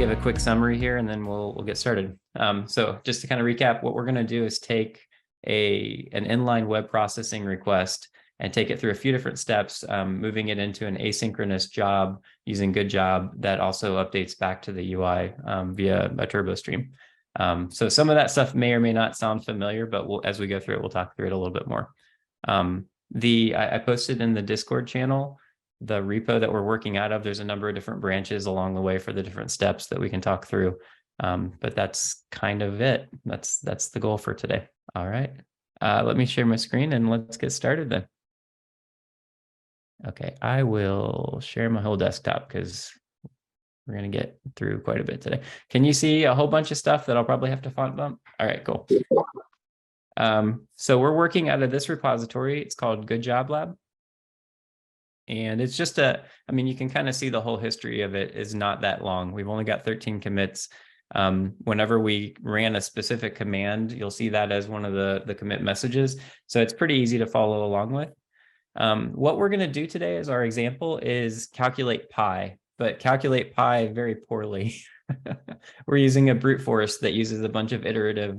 give a quick summary here and then we'll get started. So just to kind of recap, what we're going to do is take an inline web processing request and take it through a few different steps, moving it into an asynchronous job using ActiveJob that also updates back to the UI via a turbo stream. So some of that stuff may or may not sound familiar, but as we go through it, we'll talk through it a little bit more. I posted in the Discord channel the repo that we're working out of. There's a number of different branches along the way for the different steps that we can talk through. But that's kind of it. That's the goal for today. All right. Let me share my screen and let's get started then. Okay, I will share my whole desktop because we're going to get through quite a bit today. Can you see a whole bunch of stuff that I'll probably have to font bump? All right, cool. So we're working out of this repository. It's called Good Job Lab. And it's just I mean, you can kind of see the whole history of it is not that long. We've only got 13 commits. Whenever we ran a specific command, you'll see that as one of the commit messages. So it's pretty easy to follow along with. What we're going to do today as our example is calculate pi, but calculate pi very poorly. We're using a brute force that uses a bunch of iterative.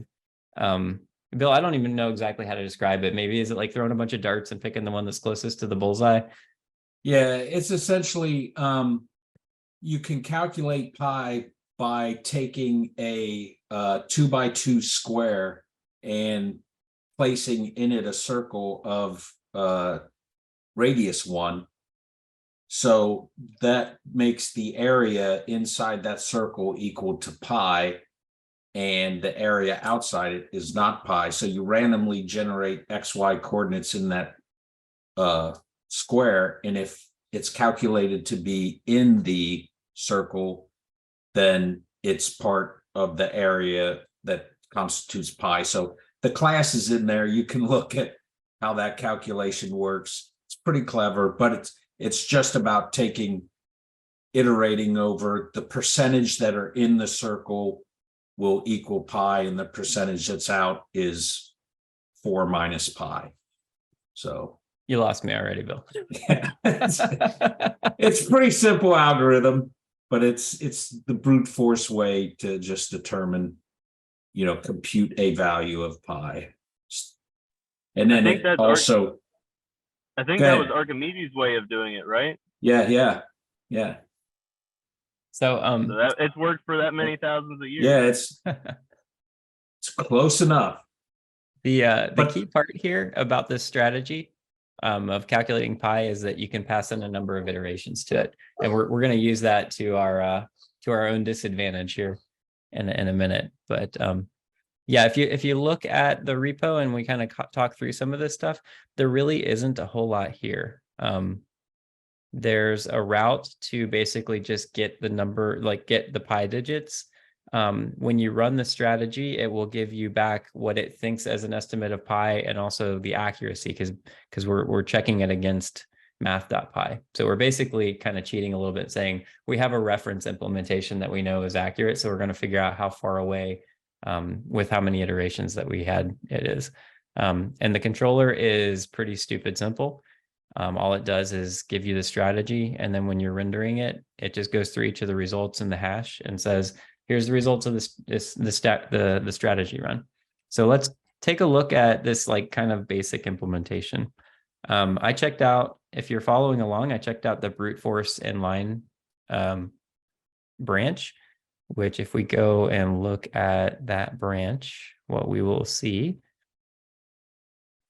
Bill, I don't even know exactly how to describe it. Maybe is it like throwing a bunch of darts and picking the one that's closest to the bullseye? Yeah, it's essentially, you can calculate pi by taking a 2x2 square and placing in it a circle of radius 1. So that makes the area inside that circle equal to pi, and the area outside it is not pi. So you randomly generate XY coordinates in that square, and if it's calculated to be in the circle, then it's part of the area that constitutes pi. So the class is in there. You can look at how that calculation works. It's pretty clever, but it's just about iterating over the percentage that are in the circle will equal pi, and the percentage that's out is 4 minus pi. So you lost me already, Bill. It's pretty simple algorithm, but it's the brute force way to just determine, compute a value of pi. And then I think that was Archimedes' way of doing it, right? Yeah. So it's worked for that many thousands of years. Yeah, it's close enough. The key part here about this strategy of calculating pi is that you can pass in a number of iterations to it, and we're going to use that to our own disadvantage here in a minute. But yeah, if you look at the repo and we kind of talk through some of this stuff, there really isn't a whole lot here. There's a route to basically just get the number, like get the pi digits. When you run the strategy, it will give you back what it thinks as an estimate of pi and also the accuracy because we're checking it against math.pi. So we're basically kind of cheating a little bit, saying we have a reference implementation that we know is accurate. So we're going to figure out how far away with how many iterations that we had it is. And the controller is pretty stupid simple. All it does is give you the strategy. And then when you're rendering it, it just goes through each of the results in the hash and says, here's the results of the strategy run. So let's take a look at this like kind of basic implementation. I checked out, if you're following along, I checked out the brute force inline branch, which if we go and look at that branch, what we will see,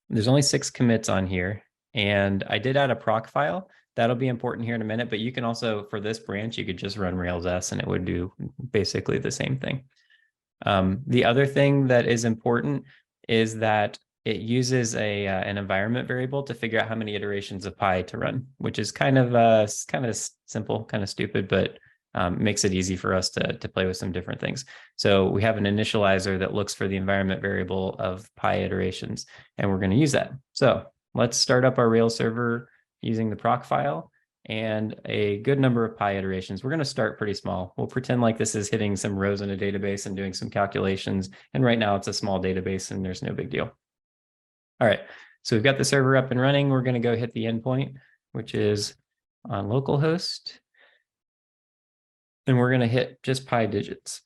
there's only 6 commits on here. And I did add a proc file. That'll be important here in a minute, but you can also, for this branch, you could just run Rails S and it would do basically the same thing. The other thing that is important is that it uses an environment variable to figure out how many iterations of pi to run, which is kind of simple, kind of stupid, but makes it easy for us to play with some different things. So we have an initializer that looks for the environment variable of pi iterations, and we're going to use that. So let's start up our Rails server using the proc file and a good number of pi iterations. We're going to start pretty small. We'll pretend like this is hitting some rows in a database and doing some calculations. And right now it's a small database and there's no big deal. All right, so we've got the server up and running. We're going to go hit the endpoint, which is on localhost. and we're going to hit just pi digits.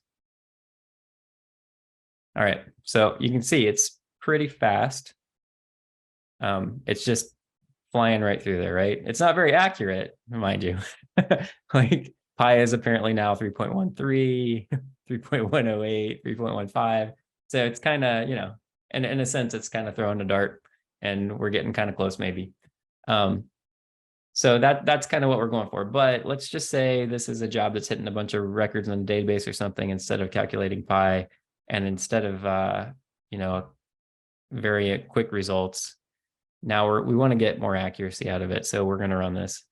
All right, so you can see it's pretty fast. It's just flying right through there, right? It's not very accurate, mind you. Like pi is apparently now 3.13, 3.108, 3.15. So it's kind of, you know, and in a sense, it's kind of throwing a dart, and we're getting kind of close maybe. So that's kind of what we're going for. But let's just say this is a job that's hitting a bunch of records in a database or something instead of calculating pi, and instead of you know, very quick results. Now we want to get more accuracy out of it, so we're going to run this,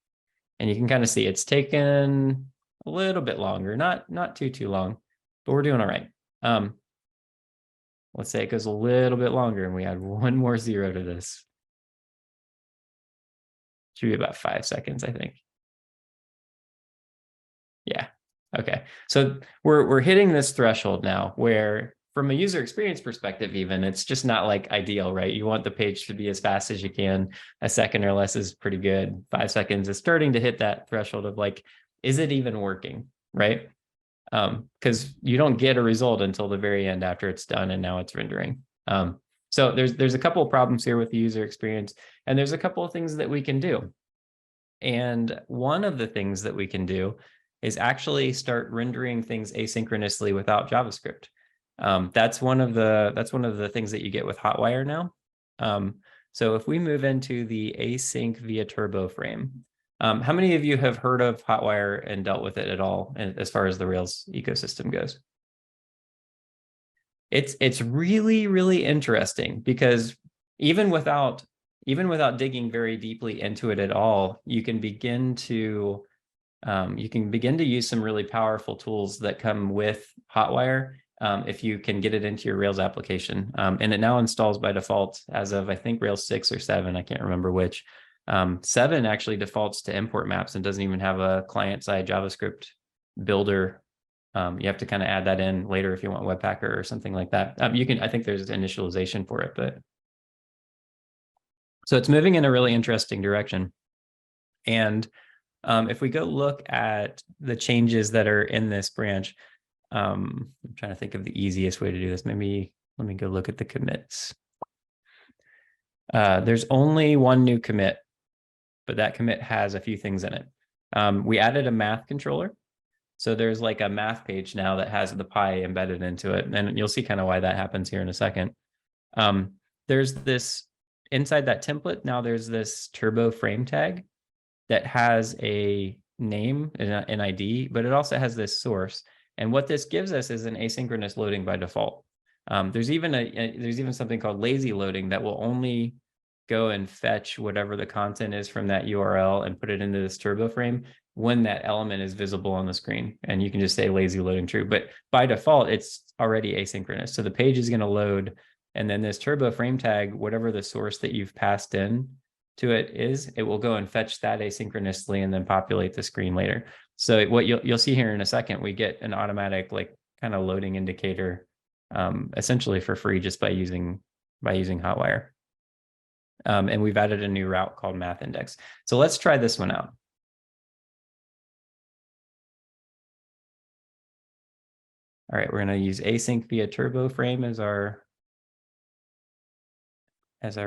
and you can kind of see it's taken a little bit longer, not too long, but we're doing all right. Let's say it goes a little bit longer, and we add one more zero to this. Should be about 5 seconds, I think. Yeah. Okay. So we're hitting this threshold now where, from a user experience perspective, even, it's just not like ideal, right? You want the page to be as fast as you can. A second or less is pretty good. 5 seconds is starting to hit that threshold of like, is it even working, right? Because you don't get a result until the very end after it's done, and now it's rendering. So there's a couple of problems here with the user experience, and there's a couple of things that we can do. And one of the things that we can do is actually start rendering things asynchronously without JavaScript. That's one of the things that you get with Hotwire now. So if we move into the async via turbo frame, how many of you have heard of Hotwire and dealt with it at all as far as the Rails ecosystem goes? It's really, really interesting, because even without digging very deeply into it at all, you can begin to use some really powerful tools that come with Hotwire if you can get it into your Rails application. And it now installs by default as of, I think, Rails 6 or 7. I can't remember which. 7 actually defaults to import maps and doesn't even have a client-side JavaScript builder. You have to kind of add that in later if you want Webpacker or something like that. I think there's initialization for it, but so it's moving in a really interesting direction. And if we go look at the changes that are in this branch, I'm trying to think of the easiest way to do this. Maybe let me go look at the commits. There's only one new commit, but that commit has a few things in it. We added a math controller. So there's like a math page now that has the pi embedded into it. And you'll see kind of why that happens here in a second. There's this, inside that template, now there's this turbo frame tag that has a name and an ID, but it also has this source. And what this gives us is an asynchronous loading by default. There's even something called lazy loading that will only go and fetch whatever the content is from that URL and put it into this turbo frame when that element is visible on the screen. And you can just say lazy loading true, but by default, it's already asynchronous. So the page is going to load, and then this turbo frame tag, whatever the source that you've passed in to it is, it will go and fetch that asynchronously and then populate the screen later. So what you'll see here in a second, we get an automatic like kind of loading indicator essentially for free just by using Hotwire. And we've added a new route called math index. So let's try this one out. All right, we're going to use async via turbo frame as our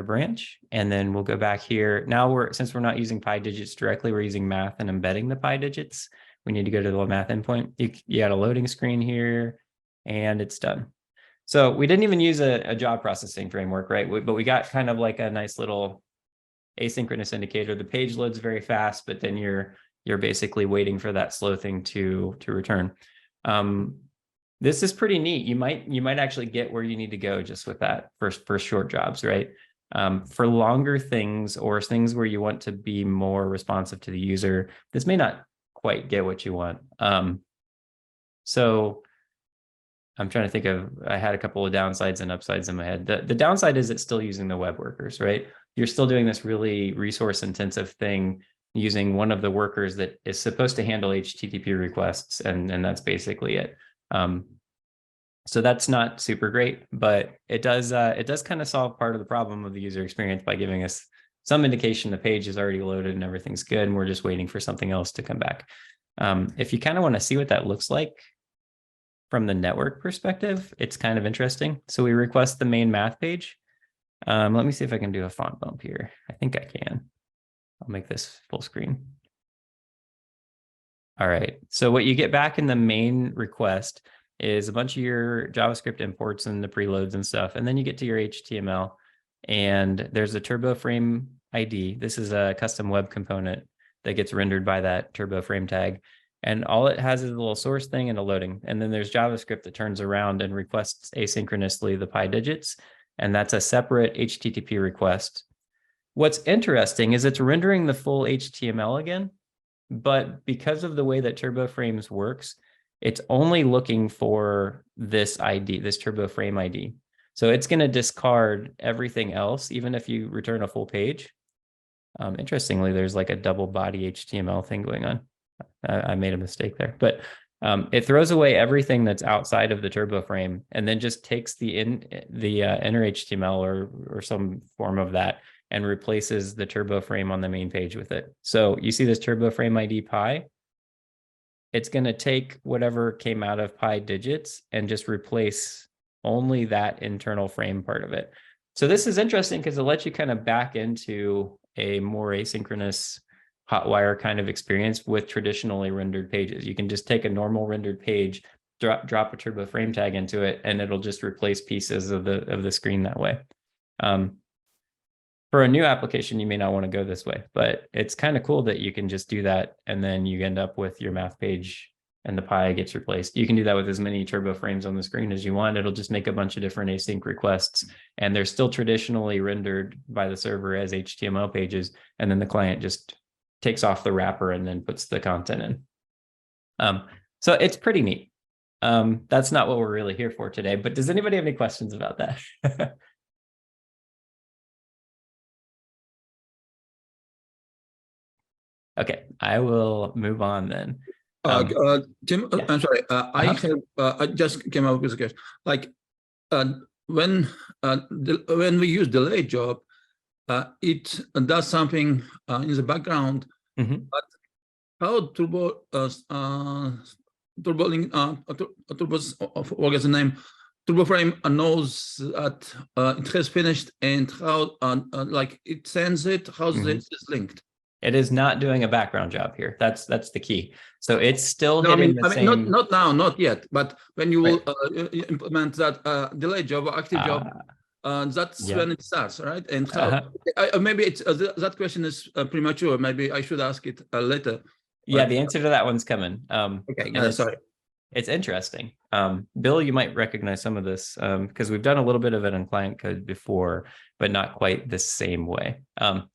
branch, and then we'll go back here. Now since we're not using pi digits directly, we're using math and embedding the pi digits. We need to go to the math endpoint. You got a loading screen here, and it's done. So we didn't even use a job processing framework, right? But we got kind of like a nice little asynchronous indicator. The page loads very fast, but then you're basically waiting for that slow thing to return. This is pretty neat. You might actually get where you need to go just with that for short jobs, right? For longer things or things where you want to be more responsive to the user, this may not quite get what you want. So I'm trying to think of, I had a couple of downsides and upsides in my head. The downside is it's still using the web workers, right? You're still doing this really resource intensive thing using one of the workers that is supposed to handle HTTP requests, and that's basically it. So that's not super great, but it does kind of solve part of the problem of the user experience by giving us some indication the page is already loaded and everything's good, and we're just waiting for something else to come back. If you kind of want to see what that looks like from the network perspective, it's kind of interesting. So we request the main math page. Let me see if I can do a font bump here. I think I can. I'll make this full screen. All right. So what you get back in the main request is a bunch of your JavaScript imports and the preloads and stuff. And then you get to your HTML and there's a turbo frame ID. This is a custom web component that gets rendered by that turbo frame tag. And all it has is a little source thing and a loading. And then there's JavaScript that turns around and requests asynchronously the pi digits. And that's a separate HTTP request. What's interesting is it's rendering the full HTML again. But because of the way that TurboFrames works, it's only looking for this ID, this turbo frame ID. So it's going to discard everything else, even if you return a full page. Interestingly, there's like a double body HTML thing going on. I made a mistake there, but it throws away everything that's outside of the turbo frame and then just takes the inner HTML or some form of that and replaces the turbo frame on the main page with it. So you see this turbo frame ID pi. It's going to take whatever came out of pi digits and just replace only that internal frame part of it. So this is interesting because it lets you kind of back into a more asynchronous hotwire kind of experience with traditionally rendered pages. You can just take a normal rendered page, drop a turbo frame tag into it, and it'll just replace pieces of the screen that way. For a new application, you may not want to go this way, but it's kind of cool that you can just do that. And then you end up with your math page and the pi gets replaced. You can do that with as many turbo frames on the screen as you want. It'll just make a bunch of different async requests. And they're still traditionally rendered by the server as HTML pages. And then the client just takes off the wrapper and then puts the content in. So it's pretty neat. That's not what we're really here for today, but does anybody have any questions about that? Okay, I will move on then. Tim, yeah. I'm sorry. I just came up with a question. Like when we use delay job, it does something in the background. Mm-hmm. But how turbo what is the name? Turbo frame knows that it has finished and how like it sends it. How's this is linked? It is not doing a background job here. That's the key. So it's still hitting the same. Not now, not yet. But when you will implement that delay job or active job, that's when it starts, right? And how, maybe it's that question is premature. Maybe I should ask it later. Yeah, the answer to that one's coming. Okay, sorry. It's interesting. Bill, you might recognize some of this because we've done a little bit of it in client code before, but not quite the same way.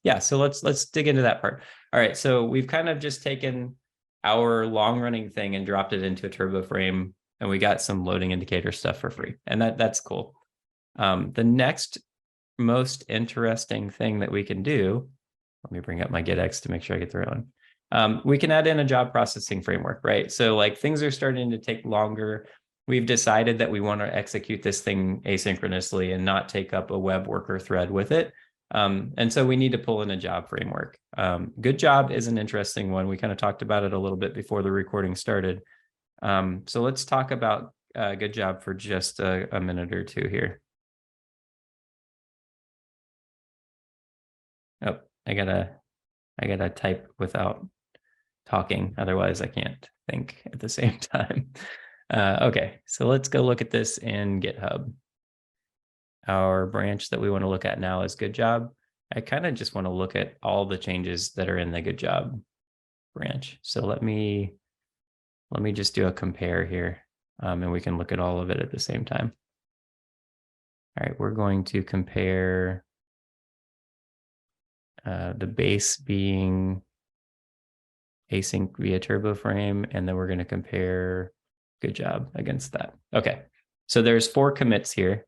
Yeah, so let's dig into that part. All right, so we've kind of just taken our long running thing and dropped it into a turbo frame, and we got some loading indicator stuff for free, and that's cool. The next most interesting thing that we can do, let me bring up my getx to make sure I get the right one. We can add in a job processing framework, right? So like things are starting to take longer. We've decided that we want to execute this thing asynchronously and not take up a web worker thread with it. And so we need to pull in a job framework. Good job is an interesting one. We kind of talked about it a little bit before the recording started. So let's talk about good job for just a minute or two here. Oh, I gotta type without talking, otherwise I can't think at the same time. Okay, so let's go look at this in GitHub. Our branch that we want to look at now is good job. I kind of just want to look at all the changes that are in the good job branch. So let me just do a compare here, and we can look at all of it at the same time. All right, we're going to compare the base being async via turbo frame, and then we're going to compare good job against that. Okay, so there's 4 commits here,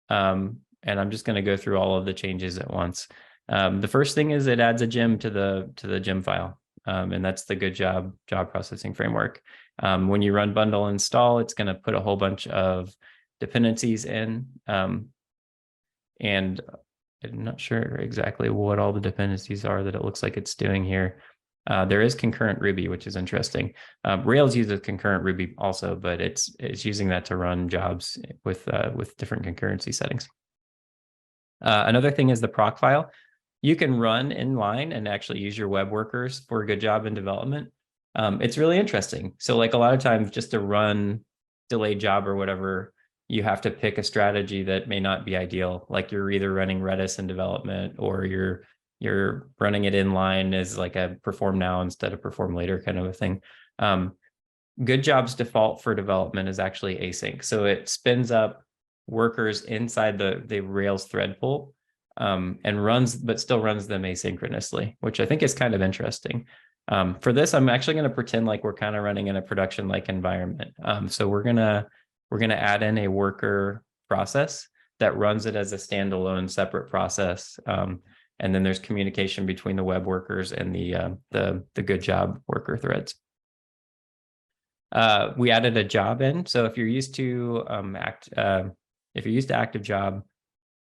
and I'm just going to go through all of the changes at once. The first thing is it adds a gem to the gem file, and that's the good job processing framework. When you run bundle install, it's going to put a whole bunch of dependencies in, and I'm not sure exactly what all the dependencies are that it looks like it's doing here. There is concurrent Ruby, which is interesting. Rails uses concurrent Ruby also, but it's using that to run jobs with different concurrency settings. Another thing is the proc file. You can run inline and actually use your web workers for a good job in development. It's really interesting. So like a lot of times just to run delayed job or whatever, you have to pick a strategy that may not be ideal. Like you're either running Redis in development or you're running it inline as like a perform now instead of perform later kind of a thing. Good Job's default for development is actually async. So it spins up workers inside the Rails thread pool and runs, but still runs them asynchronously, which I think is kind of interesting. For this, I'm actually going to pretend like we're kind of running in a production-like environment. So we're gonna add in a worker process that runs it as a standalone separate process. And then there's communication between the web workers and the Good Job worker threads. We added a job in. So if you're used to ActiveJob,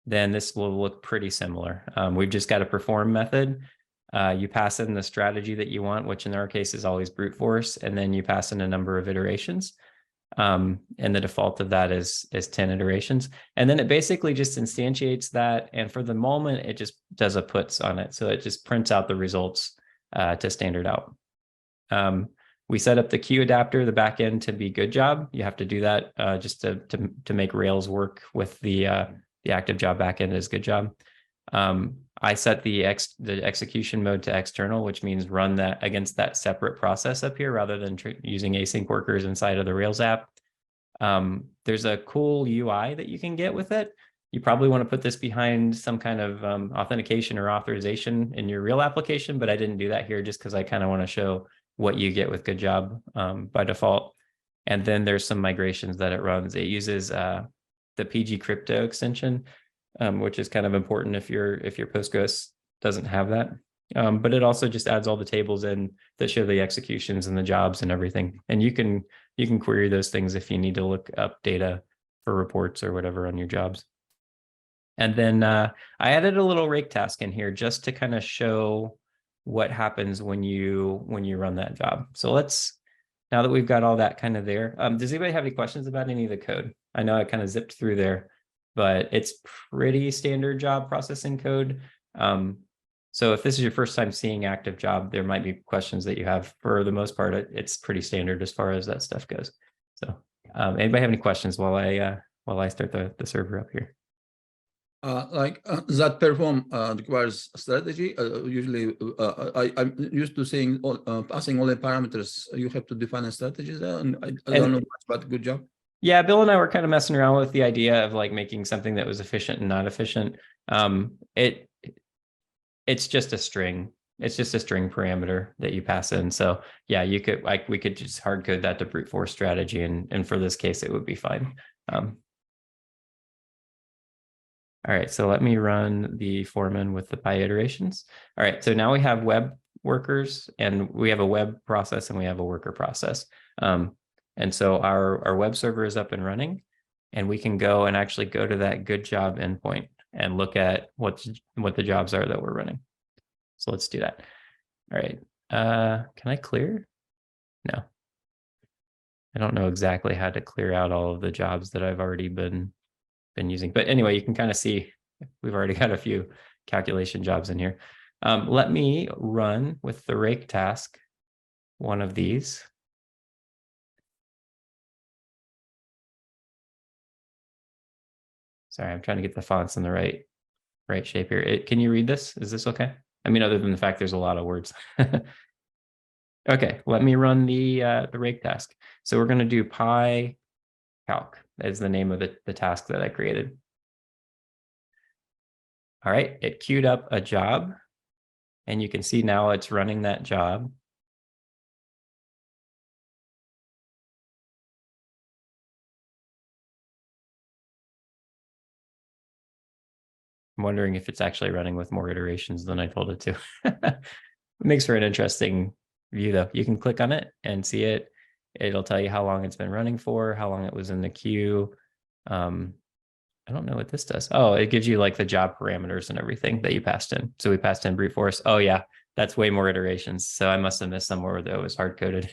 then this will look pretty similar. We've just got a perform method. You pass in the strategy that you want, which in our case is always brute force, and then you pass in a number of iterations. And the default of that is 10 iterations. And then it basically just instantiates that. And for the moment, it just does a puts on it. So it just prints out the results to standard out. We set up the queue adapter, the backend to be Good Job. You have to do that just to make Rails work with the ActiveJob backend as Good Job. I set the execution mode to external, which means run that against that separate process up here rather than using async workers inside of the Rails app. There's a cool UI that you can get with it. You probably want to put this behind some kind of authentication or authorization in your real application, but I didn't do that here just because I kind of want to show what you get with Good Job by default. And then there's some migrations that it runs. It uses the PG crypto extension, which is kind of important if your Postgres doesn't have that. But it also just adds all the tables in that show the executions and the jobs and everything. And you can query those things if you need to look up data for reports or whatever on your jobs. And then I added a little rake task in here just to kind of show what happens when you run that job. So now that we've got all that kind of there, does anybody have any questions about any of the code? I know I kind of zipped through there, but it's pretty standard job processing code. So if this is your first time seeing ActiveJob, there might be questions that you have. For the most part, it's pretty standard as far as that stuff goes. So anybody have any questions while I start the server up here? That perform requires strategy. Usually, I'm used to seeing passing all the parameters. You have to define a strategy there, and I don't know much about Good Job. Yeah, Bill and I were kind of messing around with the idea of like making something that was efficient and not efficient. It's just a string. It's just a string parameter that you pass in. So yeah, we could just hard code that to brute force strategy, and for this case, it would be fine. All right, so let me run the foreman with the pi iterations. All right, so now we have web workers, and we have a web process, and we have a worker process. And so our web server is up and running, and we can go and actually go to that Good Job endpoint and look at what the jobs are that we're running. So let's do that. All right, can I clear? No. I don't know exactly how to clear out all of the jobs that I've already been using. But anyway, you can kind of see we've already got a few calculation jobs in here. Let me run with the rake task one of these. Sorry, I'm trying to get the fonts in the right shape here. Can you read this? Is this okay? I mean, other than the fact there's a lot of words. Okay, let me run the rake task. So we're going to do pi calc as the name of the task that I created. All right, it queued up a job, and you can see now it's running that job. I'm wondering if it's actually running with more iterations than I told it to. It makes for an interesting view, though. You can click on it and see it. It'll tell you how long it's been running for, how long it was in the queue. I don't know what this does. Oh, it gives you like the job parameters and everything that you passed in. So we passed in brute force. Oh yeah, That's way more iterations. So I must have missed somewhere where that was hard coded.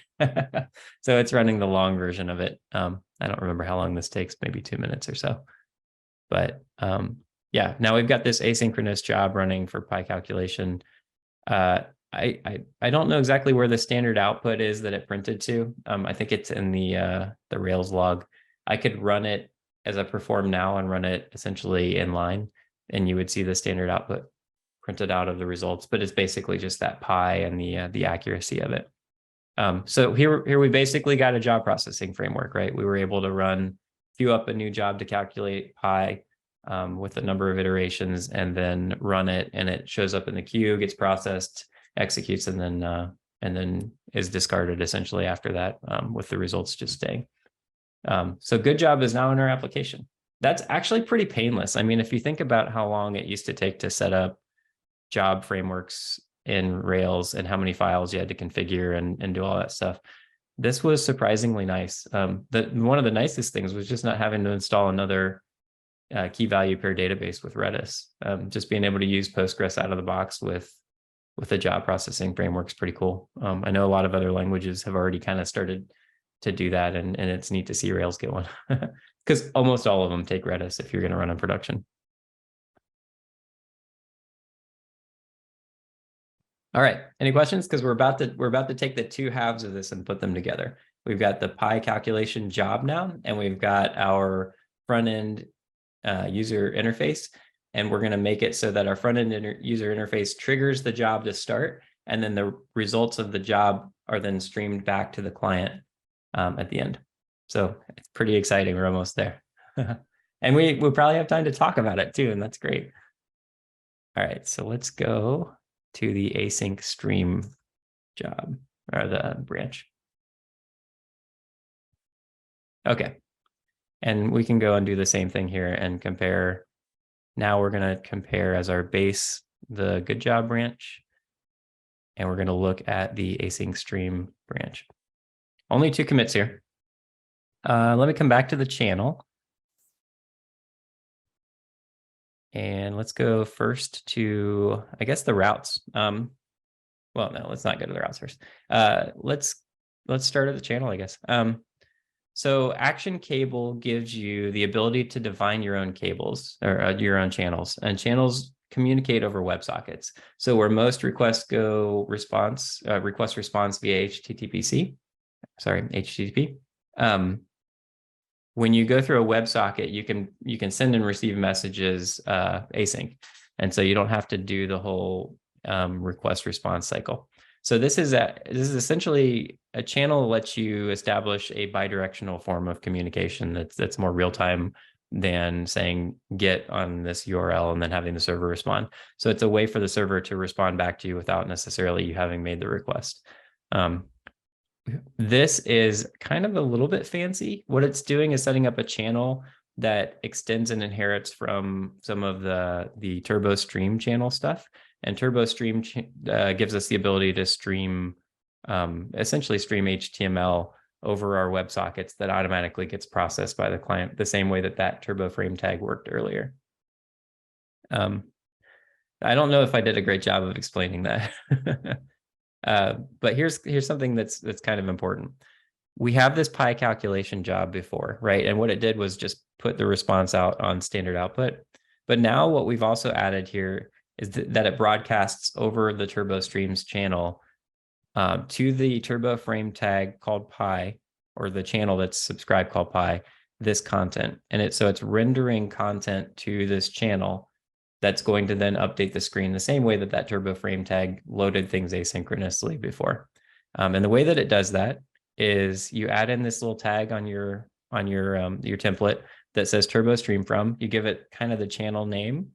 So it's running the long version of it. I don't remember how long this takes, maybe 2 minutes or so. But yeah, now we've got this asynchronous job running for pi calculation. I don't know exactly where the standard output is that it printed to. I think it's in the Rails log. I could run it as a perform now and run it essentially in line, and you would see the standard output printed out of the results. But it's basically just that pi and the accuracy of it. So here we basically got a job processing framework, right? We were able to queue up a new job to calculate pi with a number of iterations, and then run it, and it shows up in the queue, gets processed, executes, and then is discarded essentially after that, with the results just staying. So good job is now in our application. That's actually pretty painless. I mean, if you think about how long it used to take to set up job frameworks in Rails and how many files you had to configure and do all that stuff, this was surprisingly nice. One of the nicest things was just not having to install another key value pair database with Redis. Just being able to use Postgres out of the box with a job processing framework is pretty cool. I know a lot of other languages have already kind of started to do that, and it's neat to see Rails get one, because almost all of them take Redis if you're going to run in production. All right, any questions? Because we're about to take the two halves of this and put them together. We've got the pi calculation job now, and we've got our front end user interface, and we're going to make it so that our front end user interface triggers the job to start, and then the results of the job are then streamed back to the client at the end. So it's pretty exciting. We're almost there. And we probably have time to talk about it too, and that's great. All right, so let's go to the async stream job, or the branch. Okay. And we can go and do the same thing here and compare. Now we're going to compare as our base the good job branch, and we're going to look at the async stream branch. Only 2 commits here. Let me come back to the channel. And let's go first to, I guess, the routes. Well, no, let's not go to the routes first. Let's start at the channel, I guess. So action cable gives you the ability to define your own cables, or your own channels, and channels communicate over WebSockets. So where most requests go request response via HTTP. When you go through a WebSocket, you can send and receive messages async, and so you don't have to do the whole request response cycle. So this is essentially a channel that lets you establish a bidirectional form of communication that's more real time than saying get on this URL and then having the server respond. So it's a way for the server to respond back to you without necessarily you having made the request. This is kind of a little bit fancy. What it's doing is setting up a channel that extends and inherits from some of the Turbo Stream channel stuff. And Turbo Stream gives us the ability to stream, essentially stream HTML over our WebSockets that automatically gets processed by the client, the same way that Turbo Frame tag worked earlier. I don't know if I did a great job of explaining that. But here's something that's kind of important. We have this pi calculation job before, right? And what it did was just put the response out on standard output. But now what we've also added here is that it broadcasts over the Turbo Streams channel to the Turbo Frame tag called pi, or the channel that's subscribed called pi, this content. And so it's rendering content to this channel that's going to then update the screen the same way that Turbo Frame tag loaded things asynchronously before. And the way that it does that is you add in this little tag on your template that says Turbo Stream from. You give it kind of the channel name,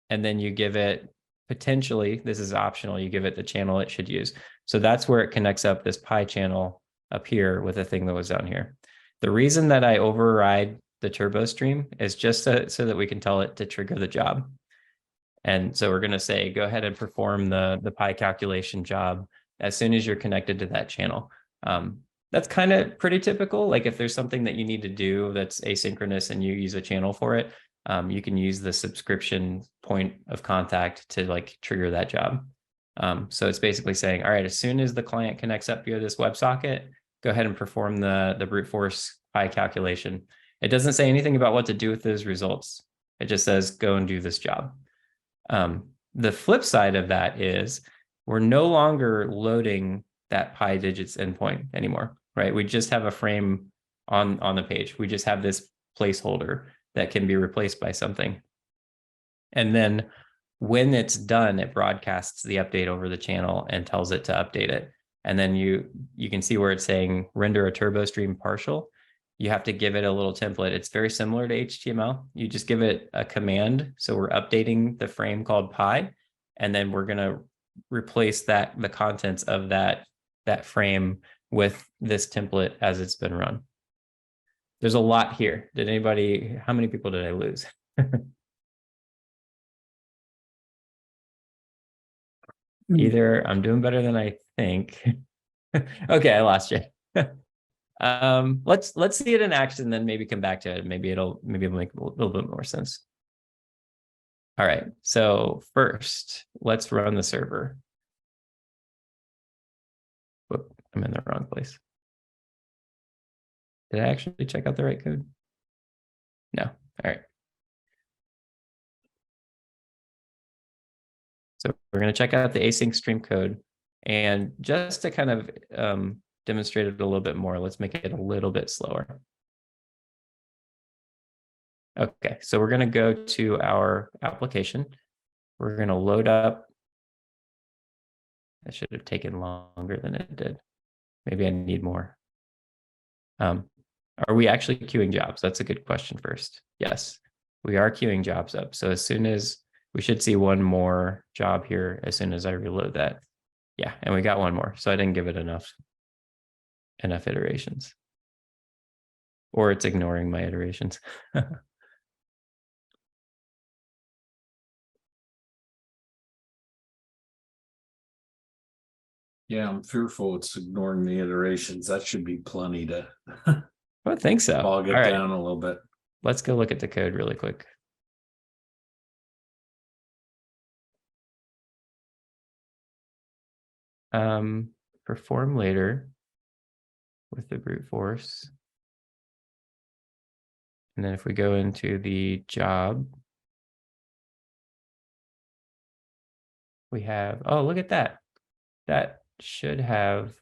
and then you give it, potentially, this is optional, you give it the channel it should use. So that's where it connects up this pi channel up here with the thing that was down here. The reason that I override the Turbo Stream is just so that we can tell it to trigger the job. And so we're going to say, go ahead and perform the pi calculation job as soon as you're connected to that channel. That's kind of pretty typical. Like if there's something that you need to do that's asynchronous and you use a channel for it, you can use the subscription point of contact to like trigger that job. So it's basically saying, all right, as soon as the client connects up via this WebSocket, go ahead and perform the brute force pi calculation. It doesn't say anything about what to do with those results. It just says, go and do this job. The flip side of that is we're no longer loading that pi digits endpoint anymore, right? We just have a frame on the page. We just have this placeholder that can be replaced by something. And then when it's done, it broadcasts the update over the channel and tells it to update it. And then you can see where it's saying render a turbo stream partial. You have to give it a little template. It's very similar to HTML. You just give it a command. So we're updating the frame called pi, and then we're going to replace the contents of that frame with this template as it's been run. There's a lot here. How many people did I lose? Either I'm doing better than I think. Okay, I lost you. Let's see it in action, then maybe come back to it. Maybe it'll make a little bit more sense. All right, so first, let's run the server. Whoop, I'm in the wrong place. Did I actually check out the right code? No. All right. So we're going to check out the async stream code. And just to kind of demonstrate it a little bit more, let's make it a little bit slower. Okay, so we're going to go to our application. We're going to load up. That should have taken longer than it did. Maybe I need more. Are we actually queuing jobs? That's a good question first. Yes, we are queuing jobs up. So as soon as we should see one more job here as soon as I reload that. Yeah, and we got one more. So I didn't give it enough iterations. Or it's ignoring my iterations. Yeah, I'm fearful it's ignoring the iterations. That should be plenty to I think so. bog it All right, down a little bit. let's go look at the code really quick. Perform later with the brute force. And then if we go into the job, we have, oh, look at that. That should have,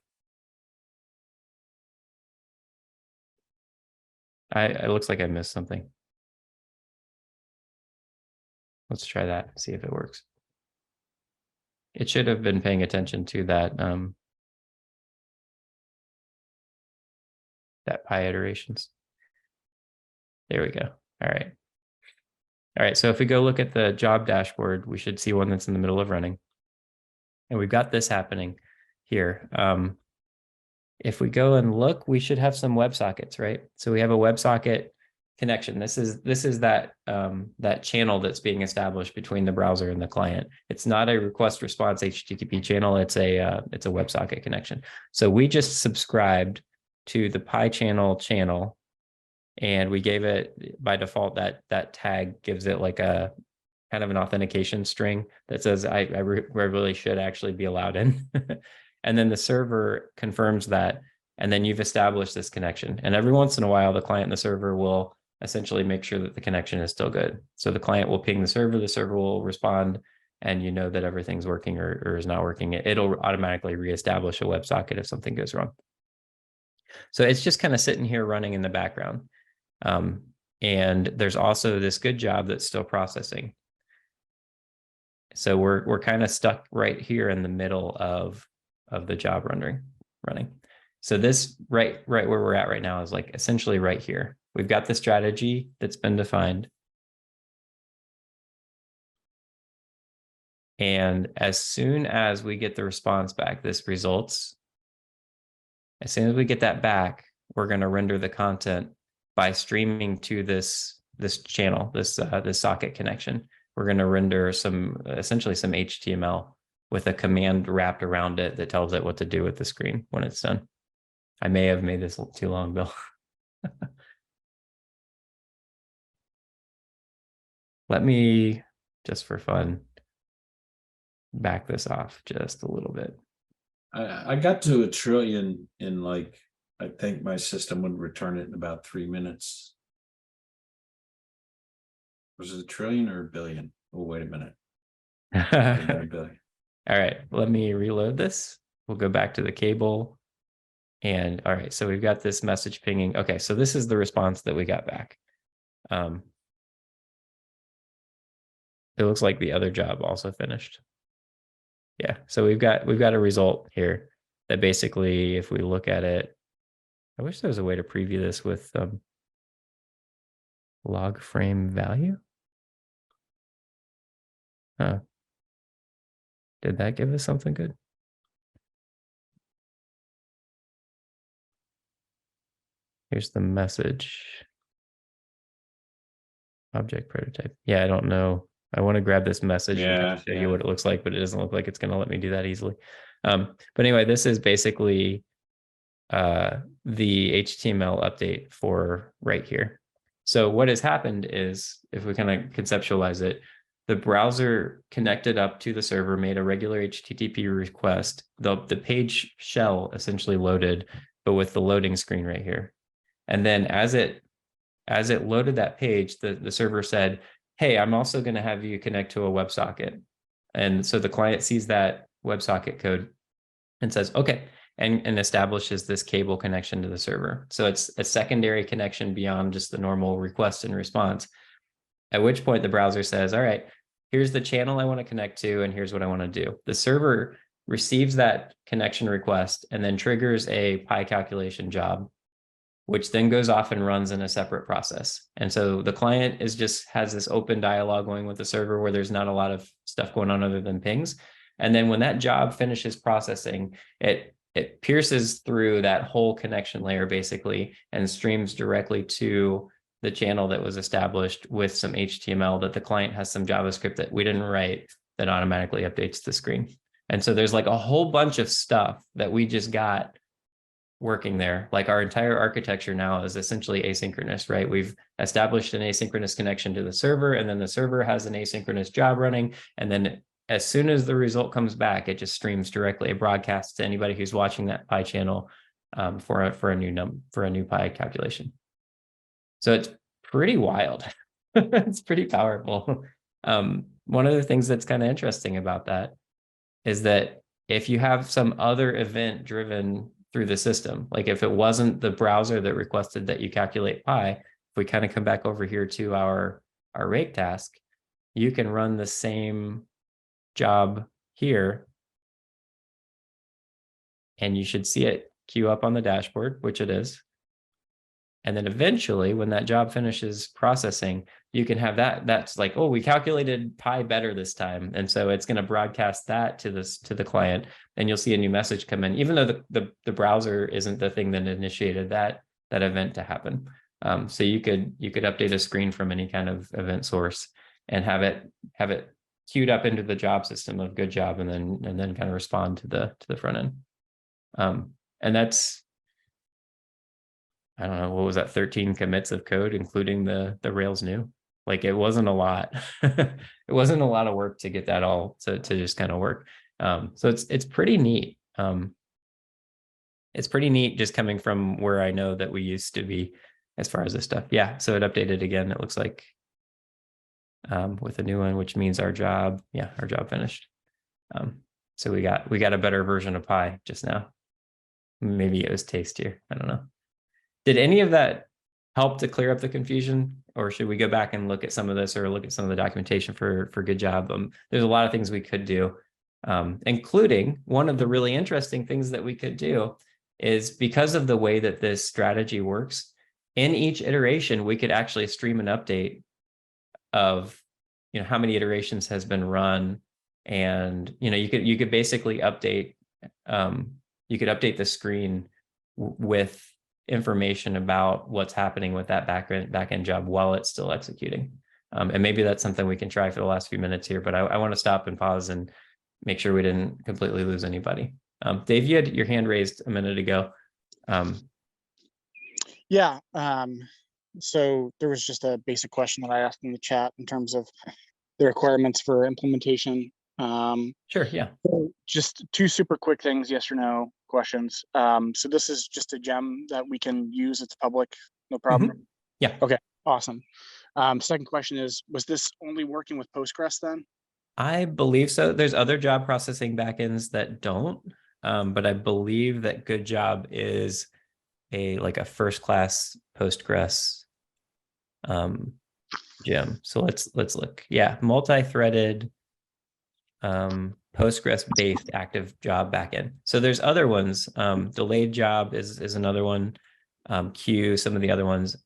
it looks like I missed something. Let's try that, see if it works. It should have been paying attention to that, that pi iterations. There we go. All right. All right, so if we go look at the job dashboard, we should see one that's in the middle of running. And we've got this happening here. If we go and look, we should have some WebSockets, right? So we have a WebSocket connection. This is that that channel that's being established between the browser and the client. It's not a request response HTTP channel. It's a WebSocket connection. So we just subscribed to the Pi channel, and we gave it by default that tag gives it like a kind of an authentication string that says I really should actually be allowed in. And then the server confirms that, and then you've established this connection. And every once in a while, the client and the server will essentially make sure that the connection is still good. So the client will ping the server will respond, and you know that everything's working or is not working. It'll automatically reestablish a WebSocket if something goes wrong. So it's just kind of sitting here running in the background. And there's also this good job that's still processing. So we're kind of stuck right here in the middle of the job running. So this right where we're at right now is like essentially right here. We've got the strategy that's been defined. And as soon as we get the response back, this results, as soon as we get that back, we're going to render the content by streaming to this channel, this socket connection. We're going to render essentially some HTML with a command wrapped around it that tells it what to do with the screen when it's done. I may have made this too long, Bill. Let me, just for fun, back this off just a little bit. I got to 1 trillion in like, I think my system would return it in about 3 minutes. Was it 1 trillion or 1 billion? Oh, wait a minute. All 1 billion. right, let me reload this. We'll go back to the cable. And all right, so we've got this message pinging. Okay, so this is the response that we got back. It looks like the other job also finished. Yeah, so we've got a result here that basically, if we look at it, I wish there was a way to preview this with log frame value. Did that give us something good? Here's the message. Object prototype. Yeah, I don't know. I want to grab this message and kind of show you what it looks like, but it doesn't look like it's going to let me do that easily. But anyway, this is basically the HTML update for right here. So what has happened is, if we kind of conceptualize it, the browser connected up to the server, made a regular HTTP request. The page shell essentially loaded, but with the loading screen right here. And then as it loaded that page, the server said, hey, I'm also going to have you connect to a WebSocket. And so the client sees that WebSocket code and says, okay, and establishes this cable connection to the server. So it's a secondary connection beyond just the normal request and response. At which point the browser says, all right, here's the channel I want to connect to, and here's what I want to do. The server receives that connection request and then triggers a Pi calculation job, which then goes off and runs in a separate process. And so the client has this open dialogue going with the server where there's not a lot of stuff going on other than pings. And then when that job finishes processing, it pierces through that whole connection layer basically and streams directly to the channel that was established with some HTML that the client has some JavaScript that we didn't write that automatically updates the screen. And so there's like a whole bunch of stuff that we just got working there. Like our entire architecture now is essentially asynchronous, right? We've established an asynchronous connection to the server, and then the server has an asynchronous job running. And then as soon as the result comes back, it just streams directly, it broadcasts to anybody who's watching that Pi channel for a new Pi calculation. So it's pretty wild. It's pretty powerful. One of the things that's kind of interesting about that is that if you have some other event driven through the system, like if it wasn't the browser that requested that you calculate Pi, if we kind of come back over here to our rake task, you can run the same job here and you should see it queue up on the dashboard, which it is. And then eventually when that job finishes processing, you can have that's like, oh, we calculated Pi better this time. And so it's going to broadcast that to the client, and you'll see a new message come in, even though the browser isn't the thing that initiated that event to happen. So you could update a screen from any kind of event source and have it queued up into the job system of good job, and then kind of respond to the front end. And that's, I don't know, what was that, 13 commits of code, including the Rails new. Like it wasn't a lot. It wasn't a lot of work to get that all to just kind of work. So it's pretty neat. It's pretty neat just coming from where I know that we used to be as far as this stuff. Yeah, so it updated again, it looks like, with a new one, which means our job finished. So we got a better version of Pi just now. Maybe it was tastier, I don't know. Did any of that help to clear up the confusion, or should we go back and look at some of this, or look at some of the documentation for good job? There's a lot of things we could do, including one of the really interesting things that we could do is, because of the way that this strategy works, in each iteration, we could actually stream an update of, how many iterations has been run. And, you could basically update, you could update the screen with information about what's happening with that backend job while it's still executing. And maybe that's something we can try for the last few minutes here, but I want to stop and pause and make sure we didn't completely lose anybody. Dave, you had your hand raised a minute ago. Yeah. So there was just a basic question that I asked in the chat in terms of the requirements for implementation Sure, yeah. So just two super quick things, yes or no questions. So this is just a gem that we can use. It's public, no problem. Yeah. Okay, awesome. Second question is, was this only working with Postgres then? I believe so. There's other job processing backends that don't, but I believe that Good Job is like a first class Postgres gem. So let's look. Yeah, multi-threaded Postgres based ActiveJob backend. So there's other ones. Delayed Job is another one. Q, some of the other ones.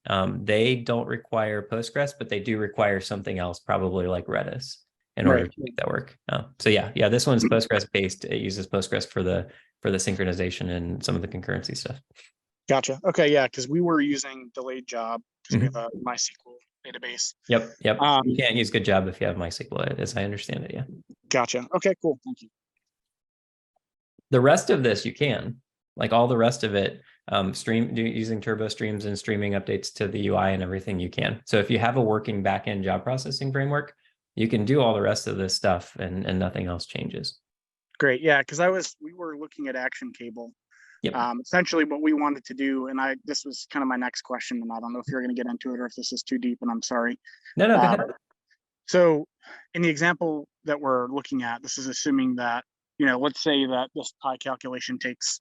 They don't require Postgres, but they do require something else, probably like Redis, in order to make that work. So yeah, this one's Postgres based. It uses Postgres for the synchronization and some of the concurrency stuff. Gotcha. Okay, yeah, because we were using Delayed Job because we have a MySQL database. Yep. You can't use Good Job if you have MySQL, as I understand it. Yeah. Gotcha. Okay, cool. Thank you. The rest of this you can, like all the rest of it, using turbo streams and streaming updates to the UI and everything you can. So if you have a working backend job processing framework, you can do all the rest of this stuff and nothing else changes. Great. Yeah, because we were looking at Action Cable. Yep. Essentially what we wanted to do, and this was kind of my next question, and I don't know if you're going to get into it or if this is too deep, and I'm sorry. No, go ahead. So in the example that we're looking at, this is assuming that, let's say that this pi calculation takes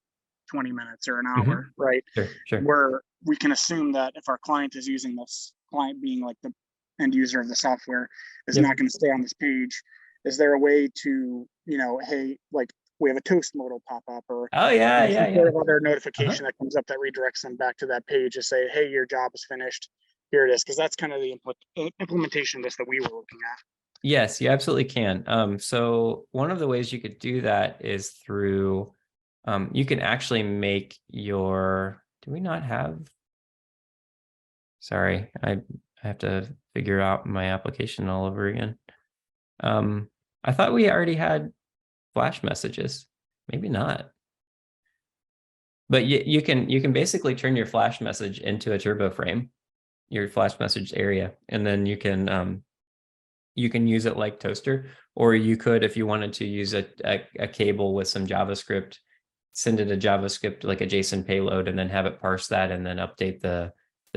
20 minutes or an hour, right? Sure. Where we can assume that if our client is using this, client being like the end user of the software, is not going to stay on this page. Is there a way to, hey, like we have a toast modal pop up or other notification that comes up that redirects them back to that page to say, hey, your job is finished. Here it is, because that's kind of the implementation of this that we were looking at. Yes, you absolutely can. So one of the ways you could do that is through, you can actually make your, do we not have, sorry, I have to figure out my application all over again. I thought we already had Flash messages, maybe not. But you can basically turn your Flash message into a turbo frame, your Flash message area, and then you can use it like Toaster, or you could, if you wanted to, use a cable with some JavaScript, send it a JavaScript like a JSON payload, and then have it parse that and then update the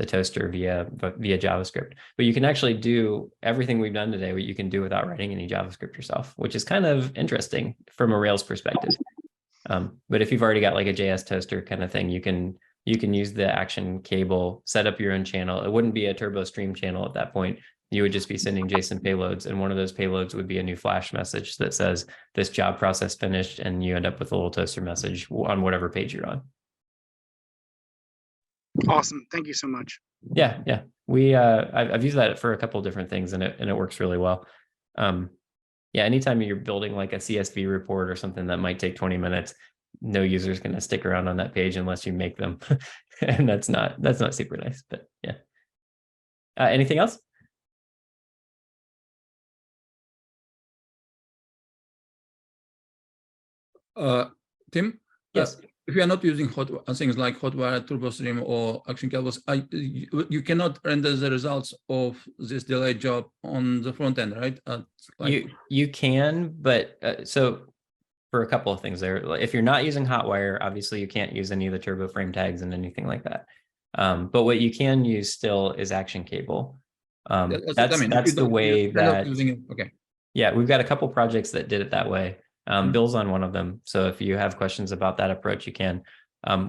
Toaster via JavaScript. But you can actually do everything we've done today, what you can do without writing any JavaScript yourself, which is kind of interesting from a Rails perspective. But if you've already got like a JS Toaster kind of thing, you can use the action cable, set up your own channel. It wouldn't be a turbo stream channel at that point. You would just be sending JSON payloads, and one of those payloads would be a new Flash message that says this job process finished, and you end up with a little Toaster message on whatever page you're on. Awesome. Thank you so much. Yeah. I've used that for a couple of different things, and it works really well. Yeah, anytime you're building like a CSV report or something that might take 20 minutes, no user is going to stick around on that page unless you make them. And that's not super nice, but yeah. Anything else? Tim? Yes. If you are not using things like Hotwire, TurboStream, or Action Cables, you cannot render the results of this delayed job on the front end, right? You can, but so for a couple of things there, if you're not using Hotwire, obviously you can't use any of the turbo frame tags and anything like that. But what you can use still is Action Cable. That's the way that. Okay. Yeah, we've got a couple projects that did it that way. Bill's on one of them, so if you have questions about that approach, you can.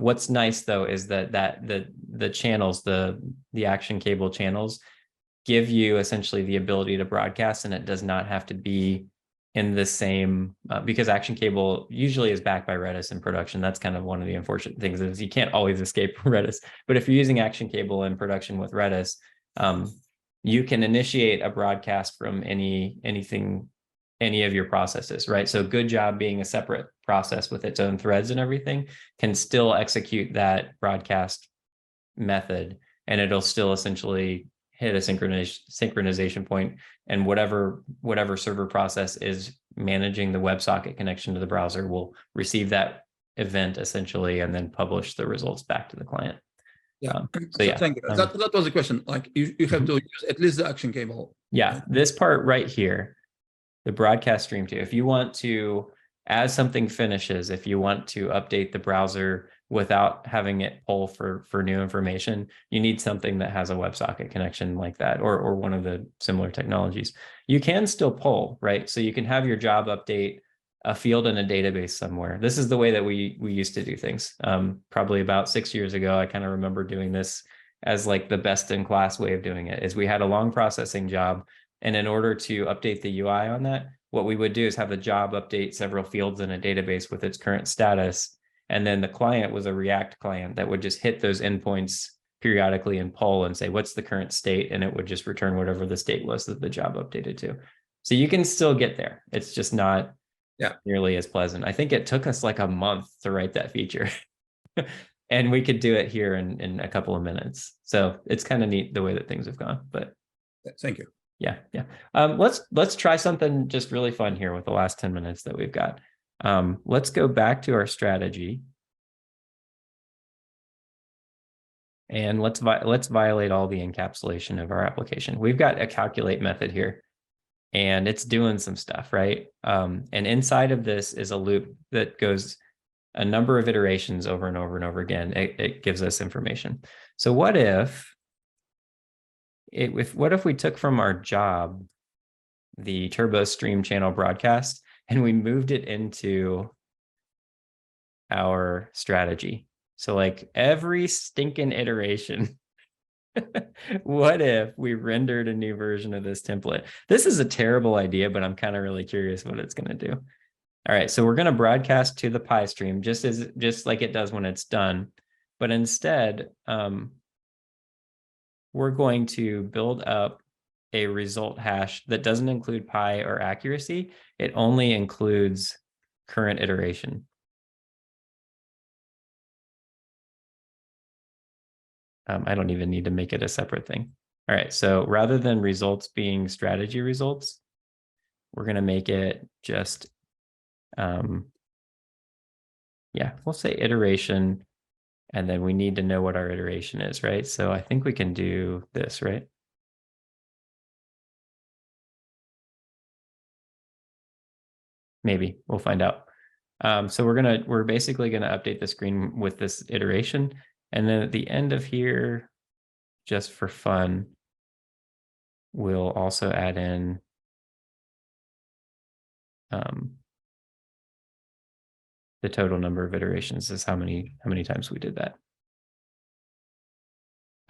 What's nice though is that the channels, the Action Cable channels, give you essentially the ability to broadcast, and it does not have to be in the same because Action Cable usually is backed by Redis in production. That's kind of one of the unfortunate things, is you can't always escape Redis. But if you're using Action Cable in production with Redis, you can initiate a broadcast from any of your processes, right? So Good Job, being a separate process with its own threads and everything, can still execute that broadcast method, and it'll still essentially hit a synchronization point, and whatever server process is managing the WebSocket connection to the browser will receive that event essentially, and then publish the results back to the client. Yeah. So yeah, thank you. That was the question. Like you have to use at least the Action Cable. Yeah, this part right here. the broadcast stream too. If you want to, as something finishes, if you want to update the browser without having it pull for new information, you need something that has a WebSocket connection like that, or one of the similar technologies. You can still pull, right? So you can have your job update a field in a database somewhere. This is the way that we used to do things. Probably about 6 years ago, I kind of remember doing this as like the best in class way of doing it. Is we had a long processing job, and in order to update the UI on that, what we would do is have the job update several fields in a database with its current status. And then the client was a React client that would just hit those endpoints periodically and pull and say, what's the current state? And it would just return whatever the state was that the job updated to. So you can still get there. It's just not nearly as pleasant. I think it took us like a month to write that feature. And we could do it here in a couple of minutes. So it's kind of neat the way that things have gone. But thank you. Yeah. Let's try something just really fun here with the last 10 minutes that we've got. Let's go back to our strategy. And let's violate all the encapsulation of our application. We've got a calculate method here, and it's doing some stuff, right? And inside of this is a loop that goes a number of iterations over and over and over again. It gives us information. So what if we took from our job the turbo stream channel broadcast and we moved it into our strategy? So like every stinking iteration, what if we rendered a new version of this template? This is a terrible idea, but I'm kind of really curious what it's going to do. All right, so we're going to broadcast to the Pi stream just like it does when it's done, but instead, we're going to build up a result hash that doesn't include pi or accuracy. It only includes current iteration. I don't even need to make it a separate thing. All right, so rather than results being strategy results, we're going to make it just, we'll say iteration. And then we need to know what our iteration is, right? So I think we can do this, right? Maybe we'll find out. So we're basically gonna update the screen with this iteration. And then at the end of here, just for fun, we'll also add in the total number of iterations is how many times we did that.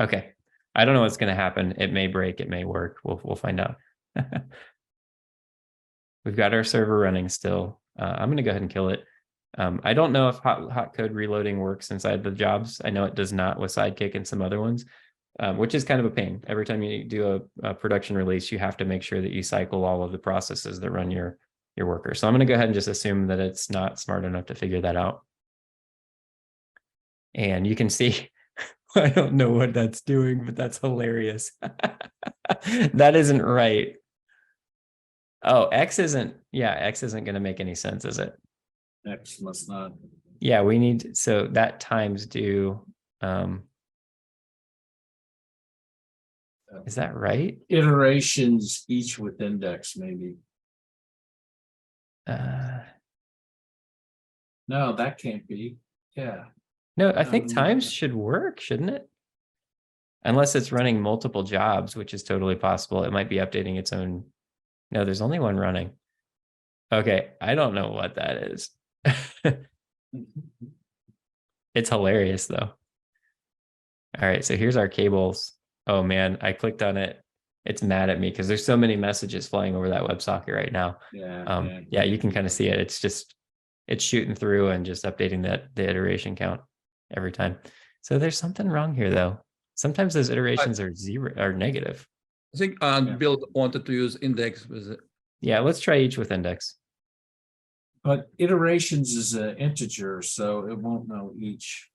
Okay, I don't know what's going to happen. It may break, it may work. We'll find out. We've got our server running still. I'm going to go ahead and kill it. I don't know if hot code reloading works inside the jobs. I know it does not with Sidekick and some other ones, which is kind of a pain. Every time you do a production release, you have to make sure that you cycle all of the processes that run your worker. So I'm going to go ahead and just assume that it's not smart enough to figure that out. And you can see, I don't know what that's doing, but that's hilarious. That isn't right. Oh, X isn't going to make any sense, is it? X must not. Yeah, we need, so that times do, is that right? Iterations each with index, maybe. No, that can't be. Yeah. No, I think times should work, shouldn't it? Unless it's running multiple jobs, which is totally possible. It might be updating its own. No, there's only one running. Okay, I don't know what that is. It's hilarious though. All right, so here's our cables. Oh man, I clicked on it. It's mad at me because there's so many messages flying over that WebSocket right now. Yeah, you can kind of see it. It's shooting through and just updating the iteration count every time. So there's something wrong here though. Sometimes those iterations are negative. I think Bill wanted to use index with it. Yeah, let's try each with index. But iterations is an integer, so it won't know each.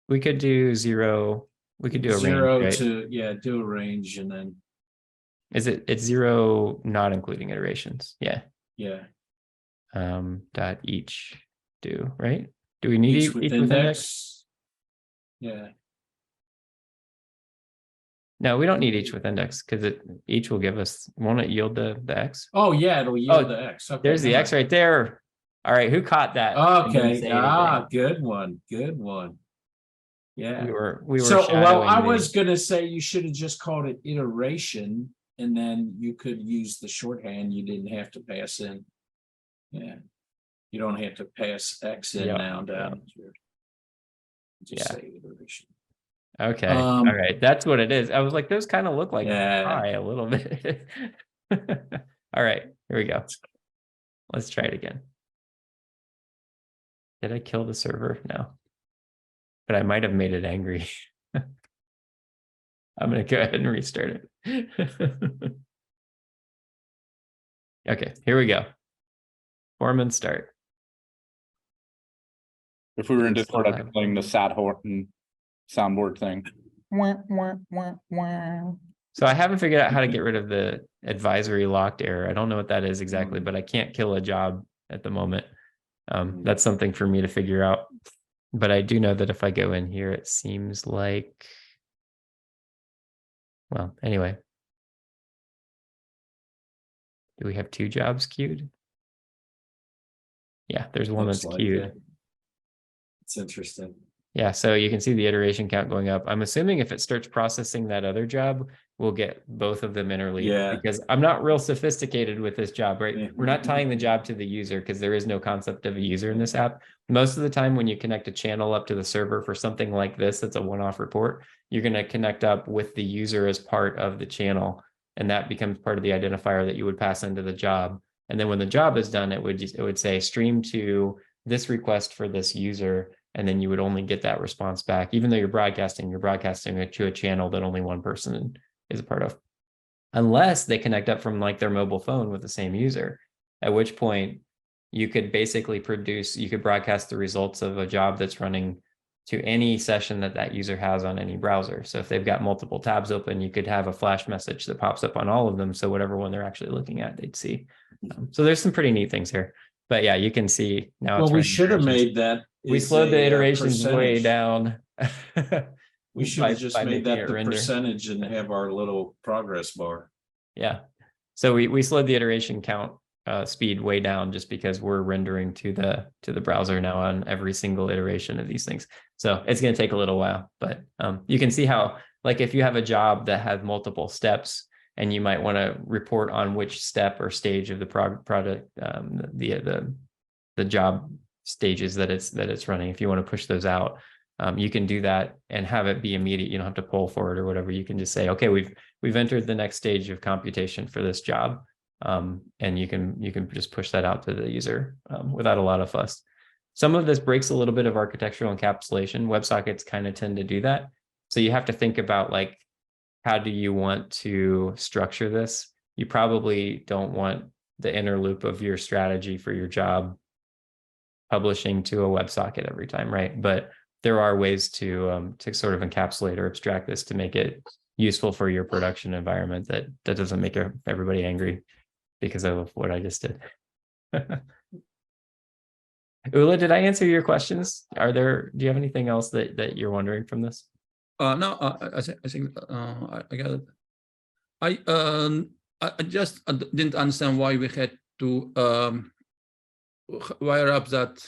We could do 0. We could do a 0 range, right? to do a range, and then it's 0 not including iterations. Yeah. Dot each do, right? Do we need each with index? Yeah. No, we don't need each with index because each will give us, won't it yield the X? Oh, yeah, it'll yield the X. Okay, There's the never X right there. All right, who caught that? mind. and didn't Okay, say anything? good one, good one. Yeah. We were So, well, I shadowing was the- gonna say you should have just called it iteration, and then you could use the shorthand. You didn't have to pass in. Yeah. You don't have to pass X in Yeah, now down here. Just Yeah. say iteration. Okay. All right. That's what it is. I was like, those kind of look like Yeah. pi a little bit. All right, here we go. Let's try it again. Did I kill the server? No. But I might have made it angry. I'm going to go ahead and restart it. Okay, here we go. Form and start. If we were in It's Discord, I'd be live. playing the sad horn soundboard thing. So I haven't figured out how to get rid of the advisory locked error. I don't know what that is exactly, but I can't kill a job at the moment. That's something for me to figure out. But I do know that if I go in here, it seems like, well, anyway. Do we have 2 jobs queued? Yeah, there's one Looks that's like queued. it. It's interesting. Yeah, so you can see the iteration count going up. I'm assuming if it starts processing that other job, we'll get both of them interleaved. Yeah. Because I'm not real sophisticated with this job, right? Yeah. We're not tying the job to the user because there is no concept of a user in this app. Most of the time when you connect a channel up to the server for something like this, that's a one-off report, you're going to connect up with the user as part of the channel. And that becomes part of the identifier that you would pass into the job. And then when the job is done, it would say stream to this request for this user. And then you would only get that response back. Even though you're broadcasting it to a channel that only one person is a part of. Unless they connect up from like their mobile phone with the same user, at which point you could basically you could broadcast the results of a job that's running to any session that user has on any browser. So if they've got multiple tabs open, you could have a flash message that pops up on all of them. So whatever one they're actually looking at, they'd see. So there's some pretty neat things here. But yeah, you can see now. Well, it's we running should have iterations. made that. We is slowed the a, iterations way percentage. down. We should have just by made making that it the render. percentage and have our little progress bar. Yeah. So we slowed the iteration count speed way down just because we're rendering to the browser now on every single iteration of these things. So it's going to take a little while, but you can see how, like, if you have a job that has multiple steps and you might want to report on which step or stage of the product, the job stages that it's running. If you want to push those out, you can do that and have it be immediate. You don't have to pull for it or whatever. You can just say, okay, we've entered the next stage of computation for this job. And you can just push that out to the user without a lot of fuss. Some of this breaks a little bit of architectural encapsulation. WebSockets kind of tend to do that. So you have to think about, like, how do you want to structure this? You probably don't want the inner loop of your strategy for your job publishing to a WebSocket every time, right? But there are ways to sort of encapsulate or abstract this to make it useful for your production environment that doesn't make everybody angry because of what I just did. Ula, did I answer your questions? Do you have anything else that you're wondering from this? No, I think I got it. I just didn't understand why we had to wire up that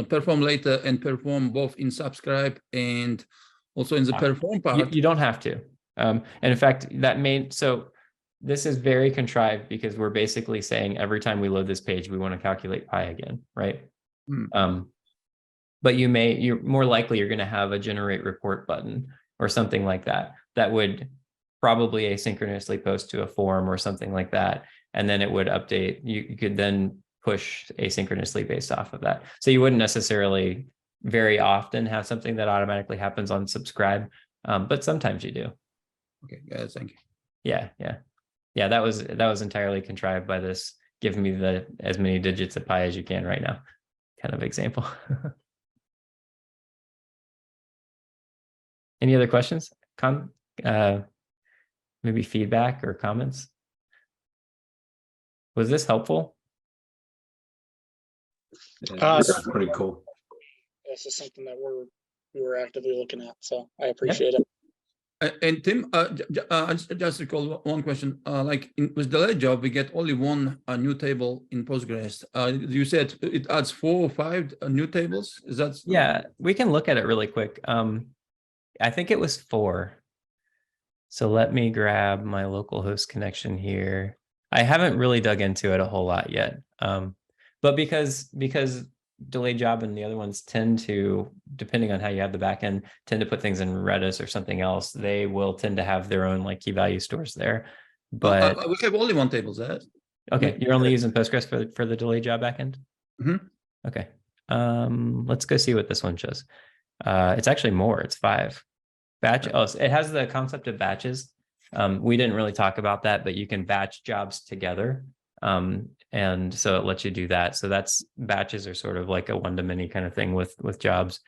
perform later and perform both in subscribe and also in the perform part. You don't have to. And in fact, so this is very contrived because we're basically saying every time we load this page, we want to calculate pi again, right? But you're more likely you're going to have a generate report button or something like that would probably asynchronously post to a form or something like that. And then it would update. You could then push asynchronously based off of that. So you wouldn't necessarily very often have something that automatically happens on subscribe, but sometimes you do. Okay, guys, thank you. Yeah. That was entirely contrived by this. Give me as many digits of pi as you can right now, kind of example. Any other questions? Maybe feedback or comments? Was this helpful? Yeah, this is pretty cool. This is something that we were actively looking at, so I appreciate it. And Tim, I just recall one question. Like with delayed job, we get only one new table in Postgres. You said it adds 4 or 5 new tables. Is that? Yeah, we can look at it really quick. I think it was 4. So let me grab my localhost connection here. I haven't really dug into it a whole lot yet. But because delayed job and the other ones tend to, depending on how you have the backend, tend to put things in Redis or something else, they will tend to have their own like key value stores there. But we have only one table there. okay, you're only using Postgres for the delayed job backend? Mm-hmm. Okay. Let's go see what this one shows. It's actually more, it's 5. Batch, oh, so it has the concept of batches. We didn't really talk about that, but you can batch jobs together. And so it lets you do that. So that's batches are sort of like a one-to-many kind of thing with jobs.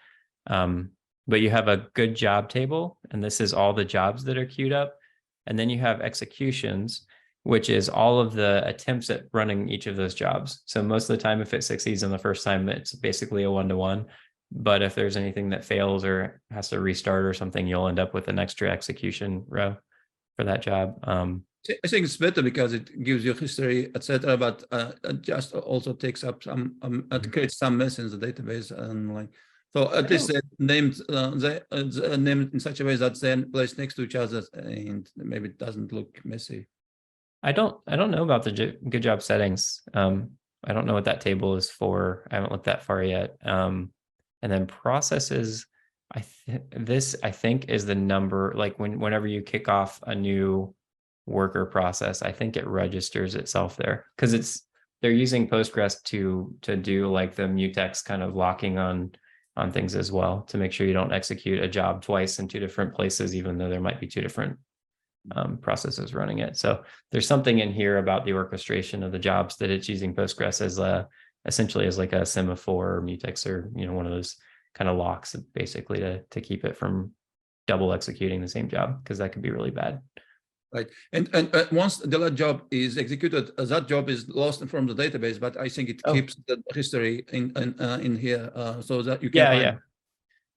But you have a good job table, and this is all the jobs that are queued up. And then you have executions, which is all of the attempts at running each of those jobs. So most of the time, if it succeeds on the first time, it's basically a one-to-one. But if there's anything that fails or has to restart or something, you'll end up with an extra execution row for that job. I think it's better because it gives you history, etc. But it just also takes up some, it creates some mess in the database, and like so. At least they're named, named in such a way that they're placed next to each other, and maybe it doesn't look messy. I don't know about the good job settings. I don't know what that table is for. I haven't looked that far yet. And then processes. This I think is the number. Like whenever you kick off a new worker process, I think it registers itself there because they're using Postgres to do like the mutex kind of locking on things as well to make sure you don't execute a job twice in 2 different places, even though there might be 2 different processes running it. So there's something in here about the orchestration of the jobs that it's using Postgres as essentially as like a semaphore or mutex or one of those kind of locks basically to keep it from double executing the same job, because that could be really bad. Right, and once the delayed job is executed, that job is lost from the database. But I think it keeps the history in here, so that you can.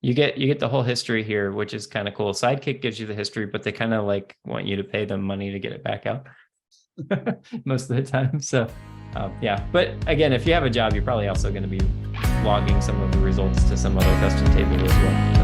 You get the whole history here, which is kind of cool. Sidekick gives you the history, but they kind of like want you to pay them money to get it back out most of the time. So yeah, but again, if you have a job, you're probably also going to be logging some of the results to some other custom table as well.